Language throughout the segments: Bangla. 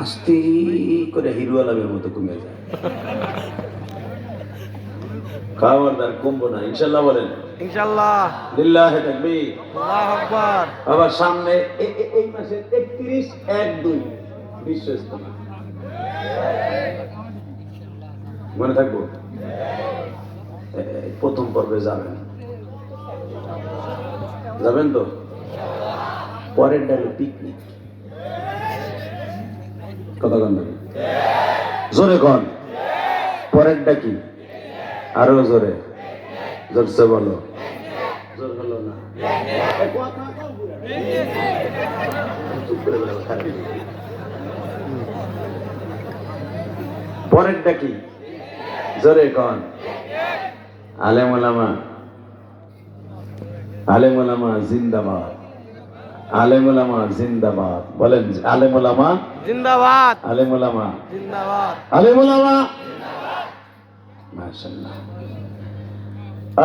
আস্তে করে হিরো আলমের মতো কমে যায়। খাবারদার কমবো না ইনশাল্লাহ বলেন। ইনশাআল্লাহ। লিল্লাহি তাকবীর। আল্লাহু আকবার। আবার সামনে এই মাসের 31/1/2 বিশ্ব ইজতেমা। মনে থাকবো প্রথম পর্বে যাবেন তো? পরের ডালে পিকনিক। কথা কন জোরে কন। পরেরটা কি? আরো জোরে জোরসে বলো। জোর হলো না। পরেরটা কি? জোরে কন। আলেম ওলামা জিন্দাবাদ। আলেম ওলামা জিন্দাবাদ বলেন। আলেম ওলামা জিন্দাবাদ। আলেম ওলামা জিন্দাবাদ। আলেম ওলামা। মাশাআল্লাহ।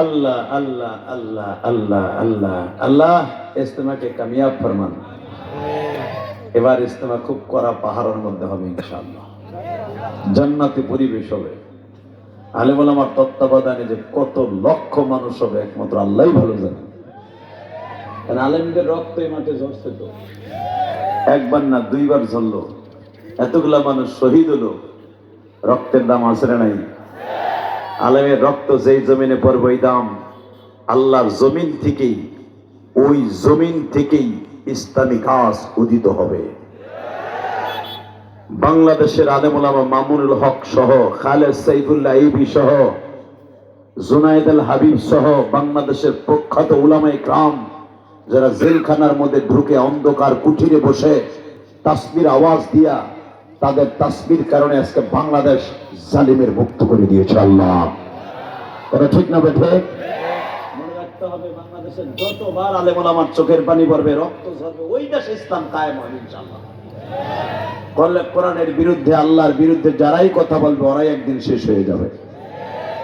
আল্লাহ আল্লাহ আল্লাহ আল্লাহ আল্লাহ আল্লাহ ইজতেমাকে কামিয়াব ফরমান। এবার ইজতেমা খুব কড়া পাহাড়ের মধ্যে হবে ইনশাআল্লাহ। জান্নাতি পরিবেশ হবে। আলেম ওলামার তত্ত্বাবধানে যে কত লক্ষ মানুষ হবে একমাত্র আল্লাহই ভালো জানেন। কারণ আলেমদের রক্ত এই মাঠে ঝরছে তো, একবার না দুইবার ঝরলো। এতগুলা মানুষ শহীদ হলো, রক্তের দাম আছে না নাই? আলেমের রক্ত যেই জমিনে পড়বে ওই দাম আল্লাহর জমিন থেকেই, ওই জমিন থেকেই ইসলামী গাছ উদিত হবে। বাংলাদেশের আলেম ওলামা মামুনুল হক সহ, খালেদ সাইফুল্লাহ আইবি সহ, জুনায়েদ আল হাবিব সহ বাংলাদেশের প্রখ্যাত উলামায়ে কিরাম যারা জেলখানার মধ্যে ঢুকে অন্ধকার কুঠিরে বসে তাসবির আওয়াজ দিয়া, তাদের তাসবির কারণে আজকে বাংলাদেশ জালিমের মুক্ত করে দিয়েছে আল্লাহ। এটা ঠিক না বেঠে? মনে রাখতে হবে, বাংলাদেশের যতবার আলেম ওলামার চোখের পানি পড়বে, রক্ত ঝরবে, ওই দেশে ইসলাম কায়েম হবে ইনশাআল্লাহ। করলে কোরআনের বিরুদ্ধে, আল্লাহর বিরুদ্ধে যারাই কথা বলবে ওরাই একদিন শেষ হয়ে যাবে।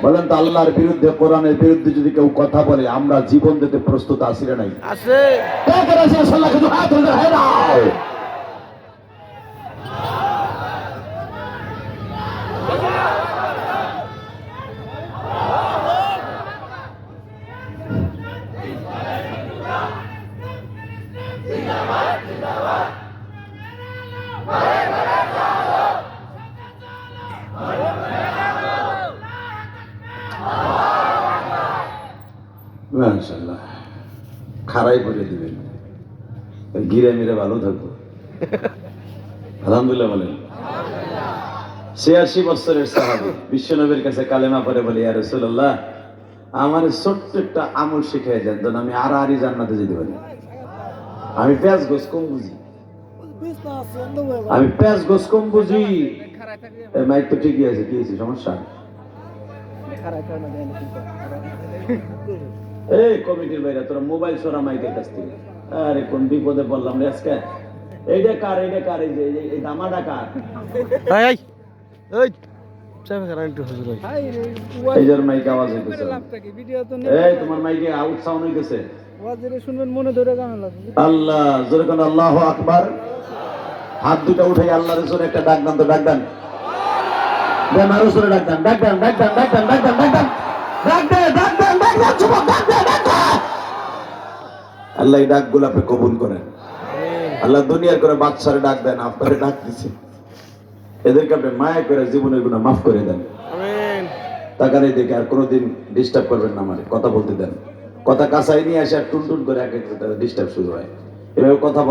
বলেন তো, আল্লাহর বিরুদ্ধে, কোরআনের বিরুদ্ধে যদি কেউ কথা বলে, আমরা জীবন দিতে প্রস্তুত আছি না নাই? আছে। মাশাআল্লাহ। খাড়াই করে দিবেন, গিরে মিরে ভালো থাকবো। আলহামদুলিল্লাহ বলেন। 86 বছরের সাহাবী বিশ্বনবীর কাছে কালেমা পড়ে বলে, ইয়া রাসূলুল্লাহ, আমার ছোট্ট একটা আমল শিখিয়ে দেন যেন আমি আড়াআড়ি জান্নাতে যেতে পারি। আমি পেঁয়াজ গোস কম বুঝি, মাইক তো ঠিকই আছে, কি আছে সমস্যা? এই কমিটির বাইরে তোরা মোবাইল সরা মাইকের কাছ থেকে। আরে কোন বিপদে বললাম রে আজকে। এইটা কার এই যে এই দামাটা কার? এই এই চাপে করা একটু হুজুর ভাই। এই যে মাইক আওয়াজ হইতেছে। এই তোমার মাইকে আউট সাউন্ড হইতেছে। আওয়াজ দিলে শুনবেন, মনে ধরে গান লাগবে। আল্লাহ জোরে কোন আল্লাহু আকবার। হাত দুটো উঠাই আল্লাহর জোরে একটা ডাক দেন তো, ডাক দেন। দেন আরো জোরে ডাক দেন, ডাক দেন, ডাক দেন, ডাক দেন, ডাক দেন, ডাক দেন, ডাক দেন, ডাক দেন, ডাক দেন, যুবক ডাক দেন, ডাক দেন। আল্লাহ এই ডাকগুলো আপনি কবুল করেন। আল্লাহ দুনিয়ার করে বাদশারে ডাক দেন, আপনারে ডাক দিছে, এদেরকে আপনি মায়া করে জীবনের গুনাহ মাফ করে দেন। আমিন। তাকারে দেখে আর কোনোদিন ডিস্টার্ব করবেন না, আমারে কথা বলতে দেন। কথা কাছাই নিয়ে আসে আর টুনটুন করে এক এক ডিস্টার্ব শুরু হয়, এভাবে কথা বলে